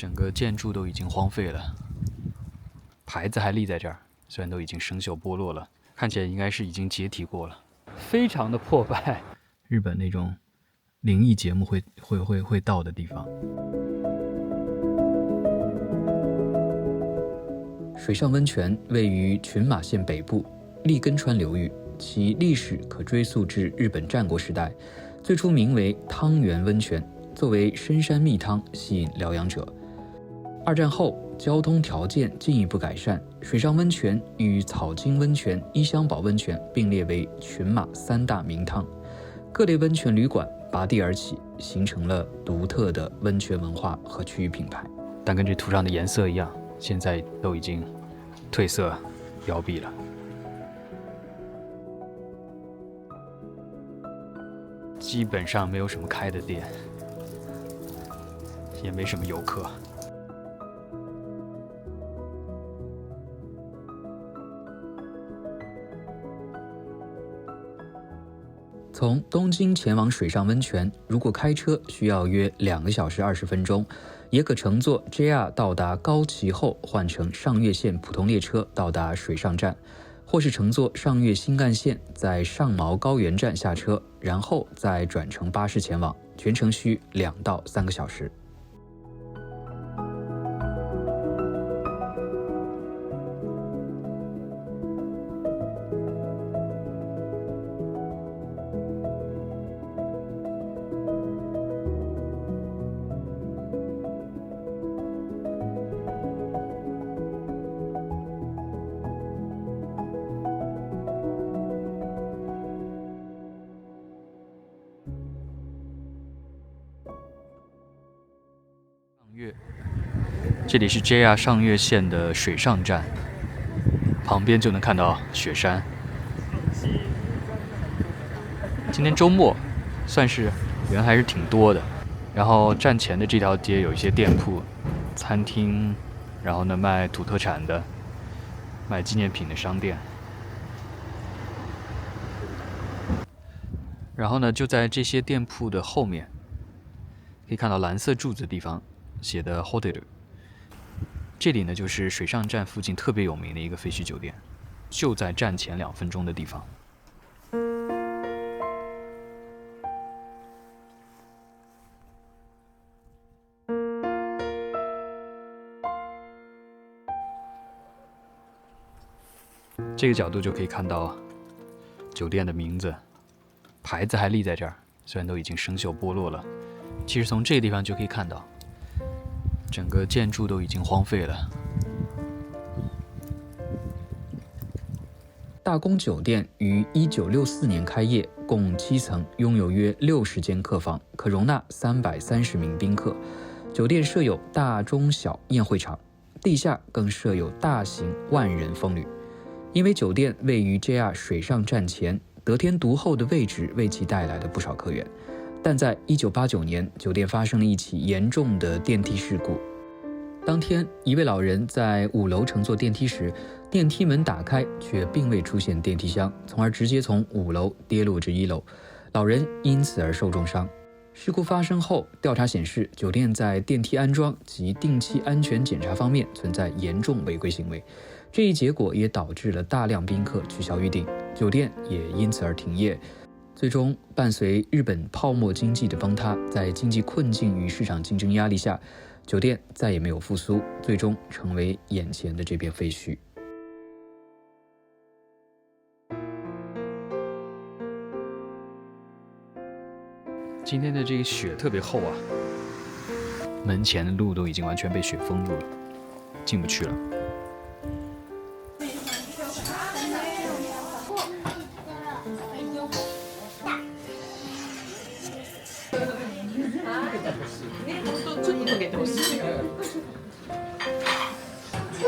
整个建筑都已经荒废了，牌子还立在这儿，虽然都已经生锈剥落了，看起来应该是已经解体过了，非常的破败。日本那种灵异节目会到的地方。水上温泉位于群马县北部立根川流域，其历史可追溯至日本战国时代，最初名为汤原温泉，作为深山秘汤吸引疗养者。二战后，交通条件进一步改善，水上温泉与草津温泉、伊香保温泉并列为群马三大名汤。各类温泉旅馆拔地而起，形成了独特的温泉文化和区域品牌。但跟这图上的颜色一样，现在都已经褪色凋敝了。基本上没有什么开的店，也没什么游客。从东京前往水上温泉，如果开车需要约2个小时20分钟，也可乘坐 JR 到达高崎后换乘上越线普通列车到达水上站，或是乘坐上越新干线在上毛高原站下车，然后再转乘巴士前往，全程需2到3个小时。这里是 JR 上越线的水上站，旁边就能看到雪山。今天周末，算是人还是挺多的。然后站前的这条街有一些店铺、餐厅，然后呢卖土特产的、卖纪念品的商店。然后呢就在这些店铺的后面，可以看到蓝色柱子的地方写的 hotel。这里呢就是水上站附近特别有名的一个废墟酒店，就在站前2分钟的地方。这个角度就可以看到酒店的名字，牌子还立在这儿，虽然都已经生锈剥落了。其实从这个地方就可以看到，整个建筑都已经荒废了。大宫酒店于1964年开业，共7层，拥有约60间客房，可容纳330名宾客。酒店设有大、中、小宴会场，地下更设有大型万人风旅。因为酒店位于 JR 水上站前，得天独厚的位置为其带来了不少客源。但在1989年，酒店发生了一起严重的电梯事故。当天，一位老人在5楼乘坐电梯时，电梯门打开，却并未出现电梯箱，从而直接从5楼跌落至1楼，老人因此而受重伤。事故发生后，调查显示，酒店在电梯安装及定期安全检查方面存在严重违规行为。这一结果也导致了大量宾客取消预订，酒店也因此而停业。最终，伴随日本泡沫经济的崩塌，在经济困境与市场竞争压力下，酒店再也没有复苏，最终成为眼前的这片废墟。今天的这个雪特别厚啊，门前的路都已经完全被雪封住了，进不去了。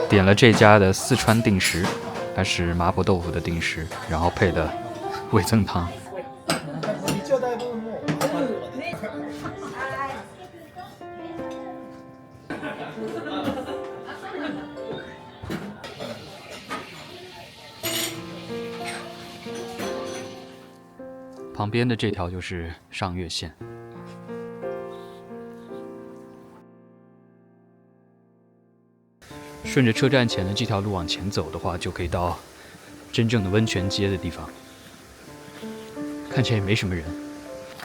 点了这家的四川定食，它是麻婆豆腐的定食，然后配的味增汤。旁边的这条就是上越线。顺着车站前的这条路往前走的话，就可以到真正的温泉街的地方。看起来也没什么人，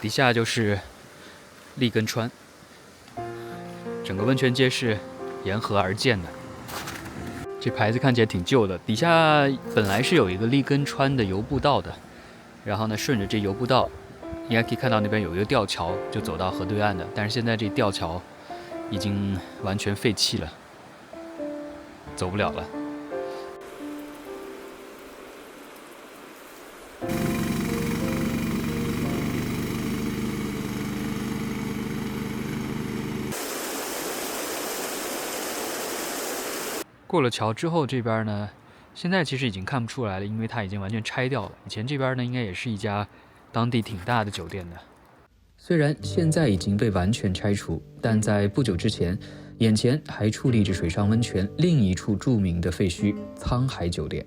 底下就是立根川，整个温泉街是沿河而建的。这牌子看起来挺旧的，底下本来是有一个立根川的游步道的，然后呢，顺着这游步道，应该可以看到那边有一个吊桥，就走到河对岸的。但是现在这吊桥已经完全废弃了，走不了了。过了桥之后，这边呢，现在其实已经看不出来了，因为它已经完全拆掉了。以前这边呢，应该也是一家当地挺大的酒店的。虽然现在已经被完全拆除，但在不久之前，眼前还矗立着水上温泉另一处著名的废墟——沧海酒店。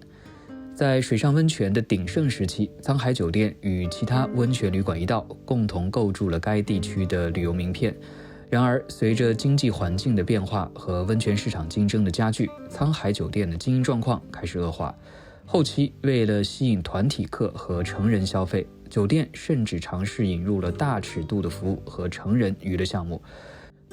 在水上温泉的鼎盛时期，沧海酒店与其他温泉旅馆一道，共同构筑了该地区的旅游名片。然而，随着经济环境的变化和温泉市场竞争的加剧，沧海酒店的经营状况开始恶化。后期，为了吸引团体客和成人消费，酒店甚至尝试引入了大尺度的服务和成人娱乐项目。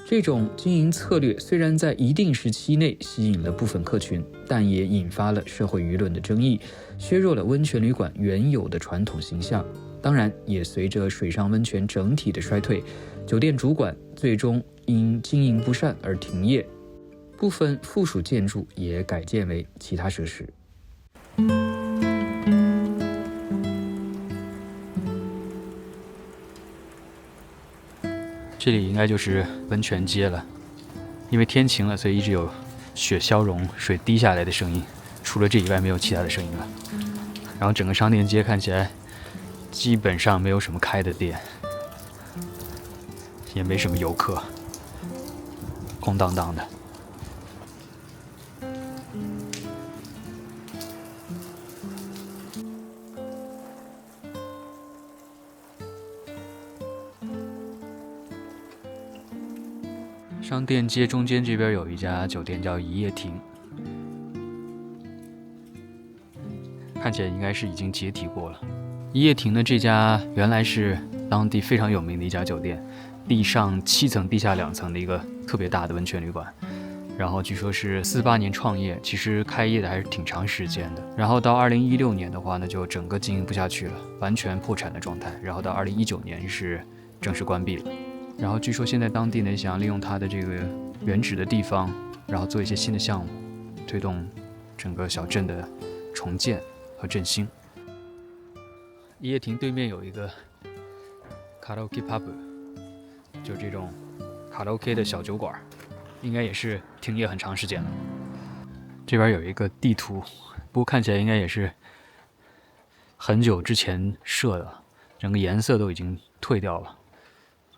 这种经营策略虽然在一定时期内吸引了部分客群，但也引发了社会舆论的争议，削弱了温泉旅馆原有的传统形象。当然，也随着水上温泉整体的衰退，酒店主管最终因经营不善而停业，部分附属建筑也改建为其他设施。这里应该就是温泉街了，因为天晴了，所以一直有雪消融、水滴下来的声音。除了这以外，没有其他的声音了。然后整个商店街看起来基本上没有什么开的店，也没什么游客，空荡荡的。商店街中间这边有一家酒店叫一夜亭，看起来应该是已经解体过了。一夜亭的这家原来是当地非常有名的一家酒店，地上7层地下2层的一个特别大的温泉旅馆。然后据说是48年创业，其实开业的还是挺长时间的。然后到2016年的话呢，就整个经营不下去了，完全破产的状态。然后到2019年是正式关闭了。然后据说现在当地呢想要利用它的这个原址的地方，然后做一些新的项目，推动整个小镇的重建和振兴。一夜亭对面有一个卡拉 OK pub， 就这种卡拉 OK 的小酒馆，应该也是停业很长时间了。这边有一个地图，不过看起来应该也是很久之前设的，整个颜色都已经褪掉了。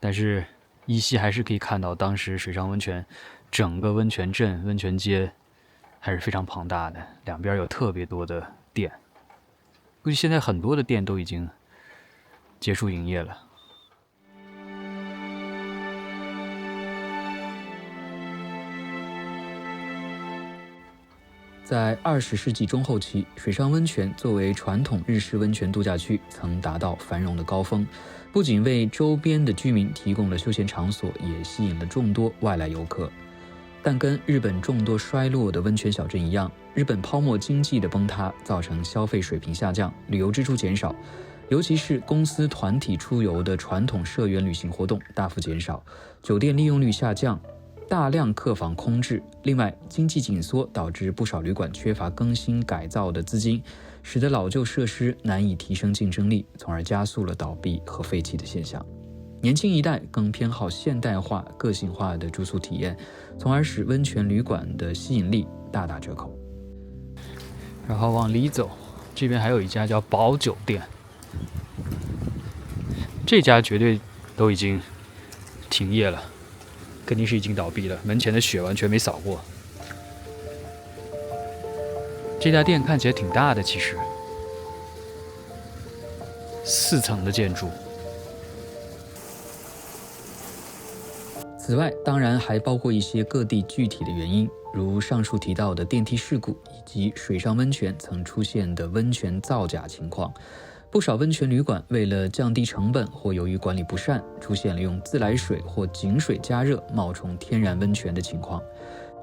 但是依稀还是可以看到当时水上温泉整个温泉镇、温泉街还是非常庞大的，两边有特别多的店。估计现在很多的店都已经结束营业了。在20世纪中后期，水上温泉作为传统日式温泉度假区，曾达到繁荣的高峰，不仅为周边的居民提供了休闲场所，也吸引了众多外来游客。但跟日本众多衰落的温泉小镇一样，日本泡沫经济的崩塌造成消费水平下降，旅游支出减少，尤其是公司团体出游的传统社员旅行活动大幅减少，酒店利用率下降，大量客房空置。另外，经济紧缩导致不少旅馆缺乏更新改造的资金，使得老旧设施难以提升竞争力，从而加速了倒闭和废弃的现象。年轻一代更偏好现代化、个性化的住宿体验，从而使温泉旅馆的吸引力大打折扣。然后往里走，这边还有一家叫宝酒店，这家绝对都已经停业了，肯定是已经倒闭了，门前的雪完全没扫过。这家店看起来挺大的，其实4层的建筑。此外，当然还包括一些各地具体的原因，如上述提到的电梯事故，以及水上温泉曾出现的温泉造假情况。不少温泉旅馆为了降低成本或由于管理不善，出现了用自来水或井水加热冒充天然温泉的情况。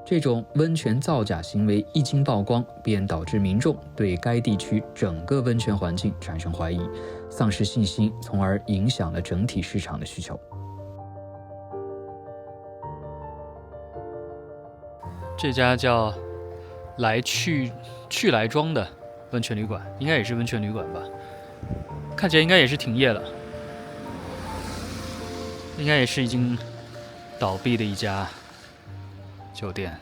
这种温泉造假行为一经曝光，便导致民众对该地区整个温泉环境产生怀疑，丧失信心，从而影响了整体市场的需求。这家叫去来庄的温泉旅馆，应该也是温泉旅馆吧，看起来应该也是停业了，应该也是已经倒闭的一家酒店。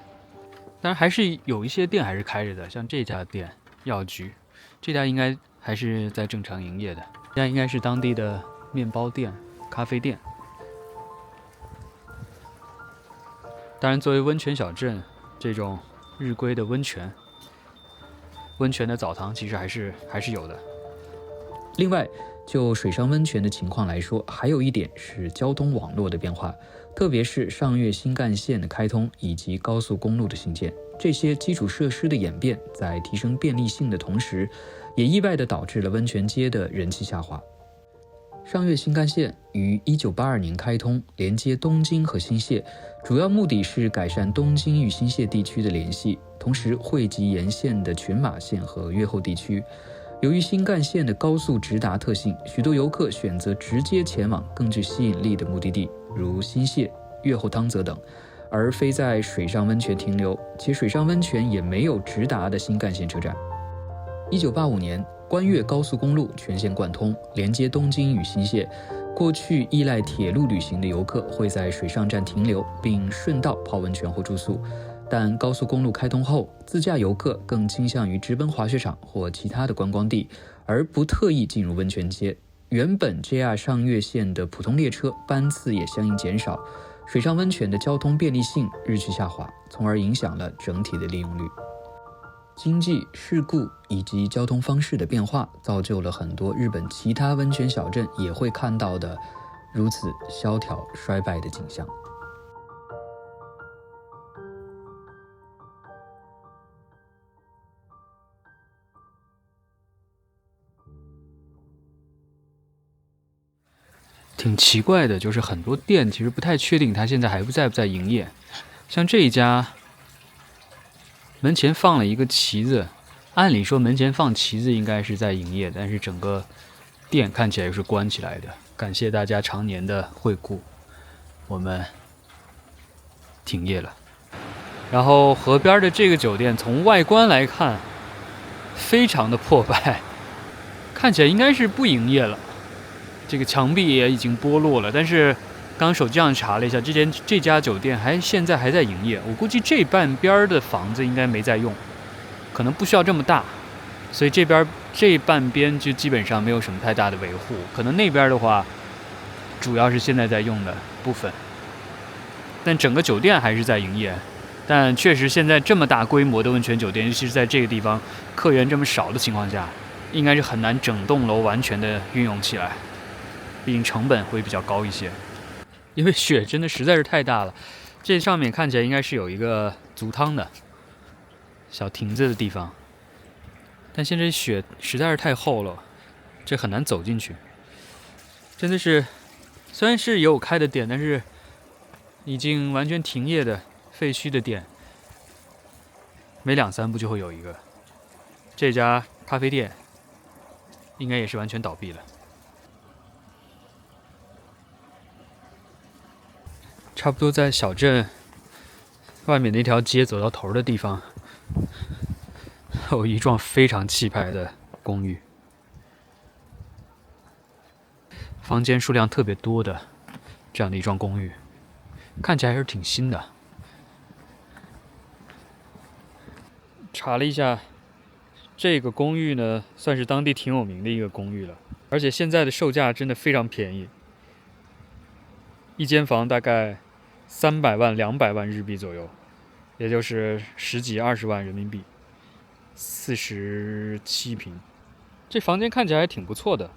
当然还是有一些店还是开着的，像这家店药局，这家应该还是在正常营业的，这家应该是当地的面包店、咖啡店。当然作为温泉小镇，这种日规的温泉的澡堂其实还是有的。另外，就水上温泉的情况来说，还有一点是交通网络的变化，特别是上越新干线的开通以及高速公路的兴建，这些基础设施的演变，在提升便利性的同时，也意外地导致了温泉街的人气下滑。上越新干线于1982年开通，连接东京和新泻，主要目的是改善东京与新泻地区的联系，同时汇集沿线的群马县和越后地区。由于新干线的高速直达特性，许多游客选择直接前往更具吸引力的目的地，如新泻、越后汤泽等，而非在水上温泉停留，且水上温泉也没有直达的新干线车站。1985年，关越高速公路全线贯通，连接东京与新泻。过去依赖铁路旅行的游客会在水上站停留，并顺道泡温泉或住宿。但高速公路开通后，自驾游客更倾向于直奔滑雪场或其他的观光地，而不特意进入温泉街。原本 JR 上越线的普通列车班次也相应减少，水上温泉的交通便利性日趋下滑，从而影响了整体的利用率。经济、事故以及交通方式的变化，造就了很多日本其他温泉小镇也会看到的如此萧条衰败的景象。挺奇怪的，就是很多店其实不太确定它现在还不在营业。像这一家门前放了一个旗子，按理说门前放旗子应该是在营业，但是整个店看起来又是关起来的。感谢大家常年的惠顾，我们停业了。然后河边的这个酒店从外观来看非常的破败，看起来应该是不营业了，这个墙壁也已经剥落了，但是刚手机上查了一下，这家酒店现在还在营业。我估计这半边的房子应该没在用，可能不需要这么大，所以这半边就基本上没有什么太大的维护。可能那边的话，主要是现在在用的部分，但整个酒店还是在营业。但确实现在这么大规模的温泉酒店，尤其是在这个地方客源这么少的情况下，应该是很难整栋楼完全的运用起来，毕竟成本会比较高一些。因为雪真的实在是太大了，这上面看起来应该是有一个足汤的小亭子的地方，但现在雪实在是太厚了，这很难走进去。真的是，虽然是也有开的店，但是已经完全停业的废墟的店，每2-3步就会有一个。这家咖啡店应该也是完全倒闭了。差不多在小镇外面那条街走到头的地方，有一幢非常气派的公寓，房间数量特别多的这样的一幢公寓，看起来还是挺新的。查了一下，这个公寓呢，算是当地挺有名的一个公寓了，而且现在的售价真的非常便宜，一间房大概300万、200万日币左右，也就是10几20万人民币，47平。这房间看起来还挺不错的。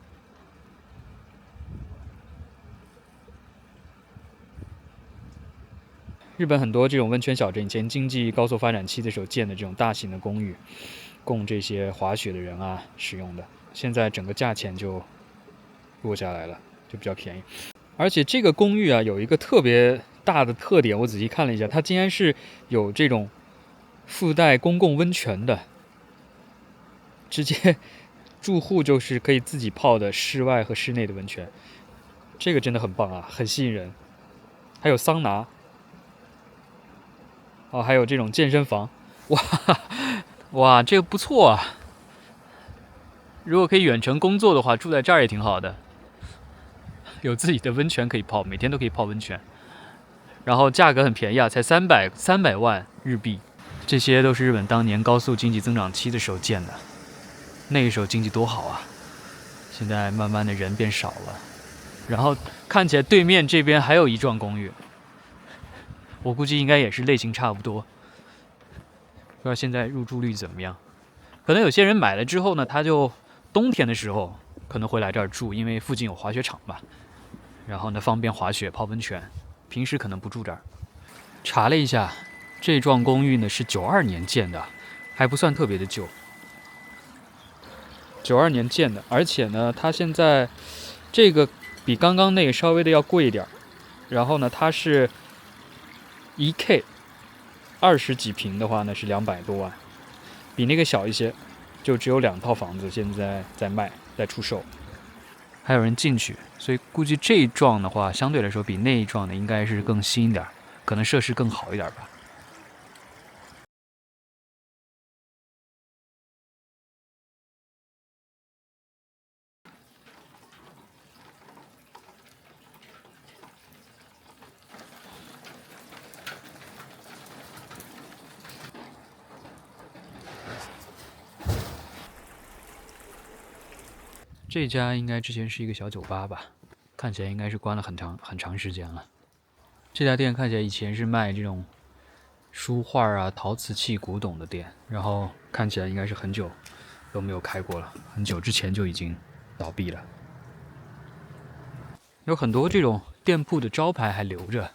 日本很多这种温泉小镇以前经济高速发展期的时候建的这种大型的公寓，供这些滑雪的人啊使用的，现在整个价钱就落下来了，就比较便宜。而且这个公寓啊有一个特别大的特点，我仔细看了一下，它竟然是有这种附带公共温泉的，直接住户就是可以自己泡的室外和室内的温泉，这个真的很棒啊，很吸引人。还有桑拿，哦，还有这种健身房，哇，这个不错啊！如果可以远程工作的话，住在这儿也挺好的，有自己的温泉可以泡，每天都可以泡温泉。然后价格很便宜啊，才300万日币，这些都是日本当年高速经济增长期的时候建的，那个时候经济多好啊！现在慢慢的人变少了，然后看起来对面这边还有一幢公寓，我估计应该也是类型差不多，不知道现在入住率怎么样。可能有些人买了之后呢，他就冬天的时候可能会来这儿住，因为附近有滑雪场吧，然后呢方便滑雪泡温泉，平时可能不住这儿。查了一下，这幢公寓呢是92年建的，还不算特别的旧。92年建的，而且呢，它现在这个比刚刚那个稍微的要贵一点，然后呢，它是1K， 20几平的话呢是200多万，比那个小一些，就只有2套房子现在在卖，在出售，还有人进去，所以估计这一幢的话，相对来说比那一幢的应该是更新一点，可能设施更好一点吧。这家应该之前是一个小酒吧吧，看起来应该是关了很长时间了。这家店看起来以前是卖这种书画啊、陶瓷器、古董的店，然后看起来应该是很久都没有开过了，很久之前就已经倒闭了。有很多这种店铺的招牌还留着，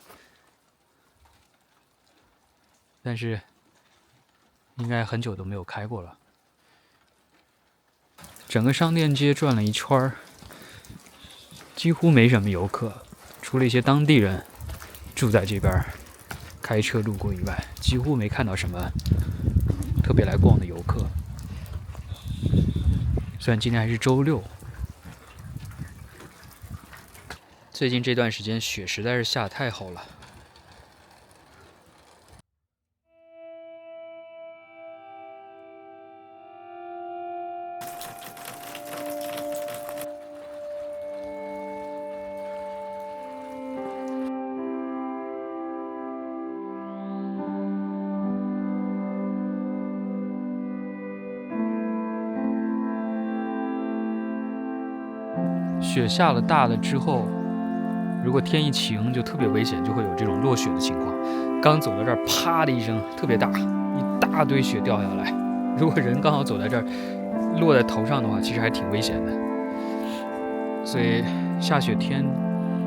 但是应该很久都没有开过了。整个商店街转了一圈，几乎没什么游客，除了一些当地人住在这边开车路过以外，几乎没看到什么特别来逛的游客。虽然今天还是周六，最近这段时间雪实在是下太好了。雪下了大了之后，如果天一晴就特别危险，就会有这种落雪的情况。刚走到这儿，啪的一声特别大，一大堆雪掉下来。如果人刚好走在这儿，落在头上的话，其实还挺危险的。所以下雪天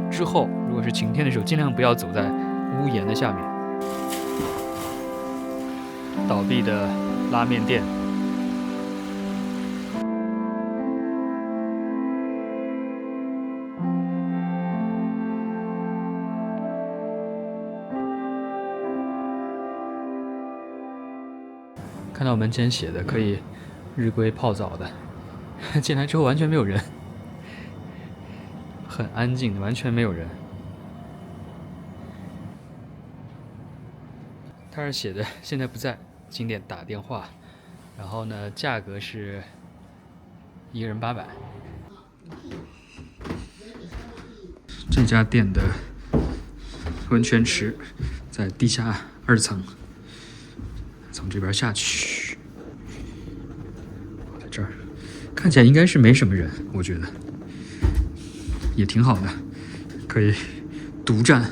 之后，如果是晴天的时候，尽量不要走在屋檐的下面。倒闭的拉面店。看到门前写的可以日归泡澡的，进来之后完全没有人，很安静，完全没有人。他是写的现在不在，请点打电话，然后呢，价格是一个人800。这家店的温泉池在地下2层。从这边下去，在这儿看起来应该是没什么人，我觉得也挺好的，可以独占。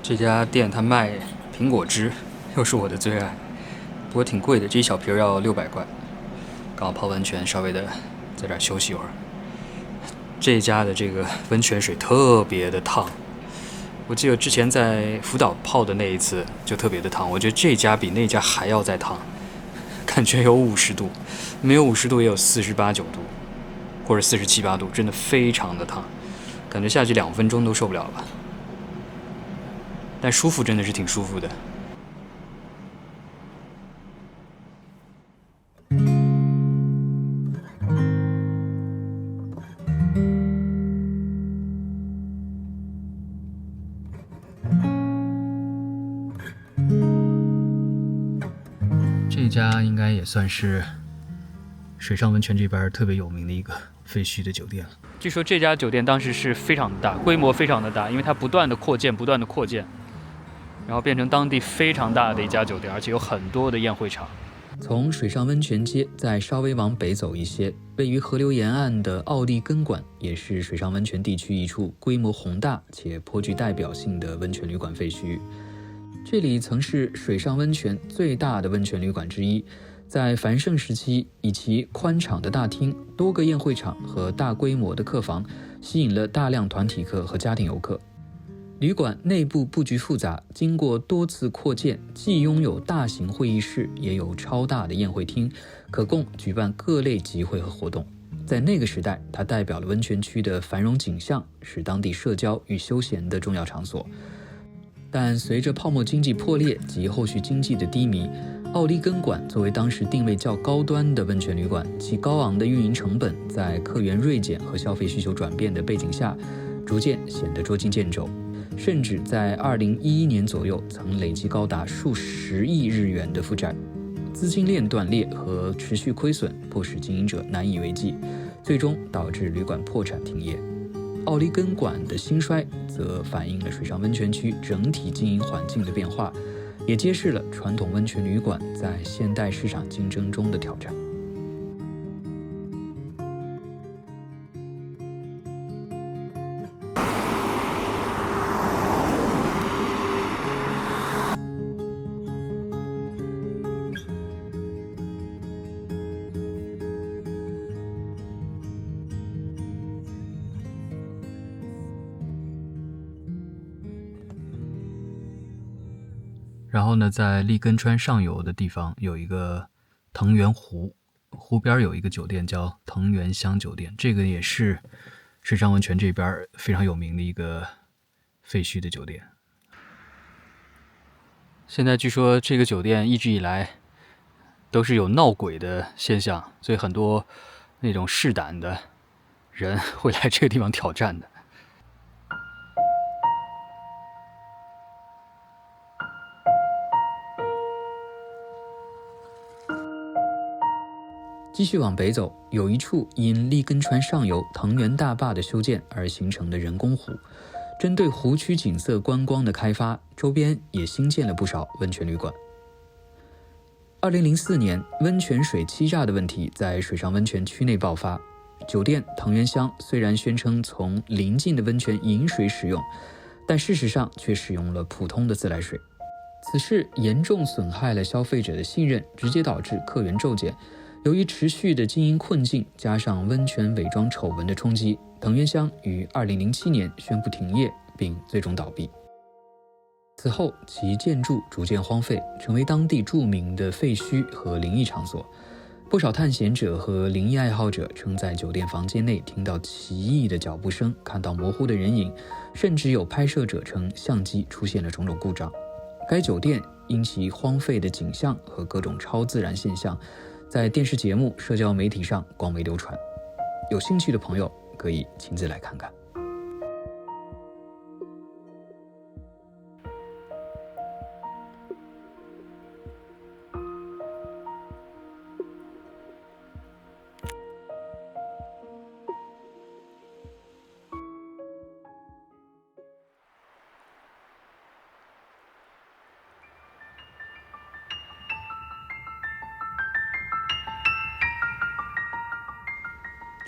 这家店它卖苹果汁，又是我的最爱，不过挺贵的，这一小瓶要600块。刚好泡温泉，稍微的在这儿休息一会儿。这家的这个温泉水特别的烫，我记得之前在福岛泡的那一次就特别的烫，我觉得这家比那家还要再烫，感觉有50度，没有50度也有48、9度，或者47、8度，真的非常的烫，感觉下去2分钟都受不了了。但舒服真的是挺舒服的。这家应该也算是水上温泉这边特别有名的一个废墟的酒店了。据说这家酒店当时是非常大，规模非常的大，因为它不断的扩建，然后变成当地非常大的一家酒店，而且有很多的宴会场。从水上温泉街再稍微往北走一些，位于河流沿岸的奥利根馆也是水上温泉地区一处规模宏大且颇具代表性的温泉旅馆废墟。这里曾是水上温泉最大的温泉旅馆之一，在繁盛时期，以其宽敞的大厅、多个宴会场和大规模的客房，吸引了大量团体客和家庭游客。旅馆内部布局复杂，经过多次扩建，既拥有大型会议室，也有超大的宴会厅，可供举办各类集会和活动。在那个时代，它代表了温泉区的繁荣景象，是当地社交与休闲的重要场所。但随着泡沫经济破裂及后续经济的低迷，奥利根馆作为当时定位较高端的温泉旅馆，其高昂的运营成本在客源锐减和消费需求转变的背景下，逐渐显得捉襟见肘。甚至在2011年左右曾累计高达数十亿日元的负债，资金链断裂和持续亏损迫使经营者难以为继，最终导致旅馆破产停业。奥利根馆的兴衰则反映了水上温泉区整体经营环境的变化，也揭示了传统温泉旅馆在现代市场竞争中的挑战。然后呢，在立根川上游的地方有一个藤原湖，湖边有一个酒店叫藤原乡酒店，这个也是水上温泉这边非常有名的一个废墟的酒店。现在据说这个酒店一直以来都是有闹鬼的现象，所以很多那种试胆的人会来这个地方挑战的。继续往北走，有一处因立根川上游藤原大坝的修建而形成的人工湖。针对湖区景色观光的开发，周边也新建了不少温泉旅馆。2004年，温泉水欺诈的问题在水上温泉区内爆发。酒店藤原乡虽然宣称从邻近的温泉引水使用，但事实上却使用了普通的自来水。此事严重损害了消费者的信任，直接导致客源骤减。由于持续的经营困境，加上温泉伪装丑闻的冲击，藤原乡于2007年宣布停业，并最终倒闭。此后，其建筑逐渐荒废，成为当地著名的废墟和灵异场所。不少探险者和灵异爱好者称在酒店房间内听到奇异的脚步声，看到模糊的人影，甚至有拍摄者称相机出现了种种故障。该酒店因其荒废的景象和各种超自然现象，在电视节目、社交媒体上广为流传。有兴趣的朋友可以亲自来看看。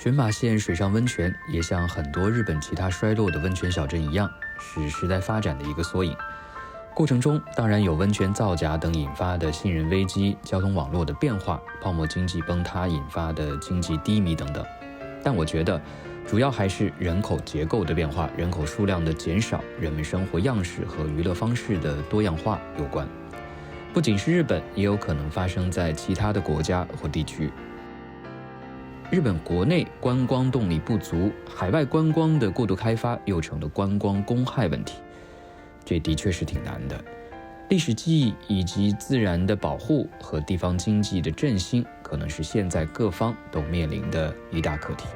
群马县水上温泉也像很多日本其他衰落的温泉小镇一样，是时代发展的一个缩影。过程中当然有温泉造假等引发的信任危机、交通网络的变化、泡沫经济崩塌引发的经济低迷等等。但我觉得主要还是人口结构的变化、人口数量的减少、人们生活样式和娱乐方式的多样化有关。不仅是日本，也有可能发生在其他的国家或地区。日本国内观光动力不足，海外观光的过度开发又成了观光公害问题，这的确是挺难的。历史记忆以及自然的保护和地方经济的振兴，可能是现在各方都面临的一大课题。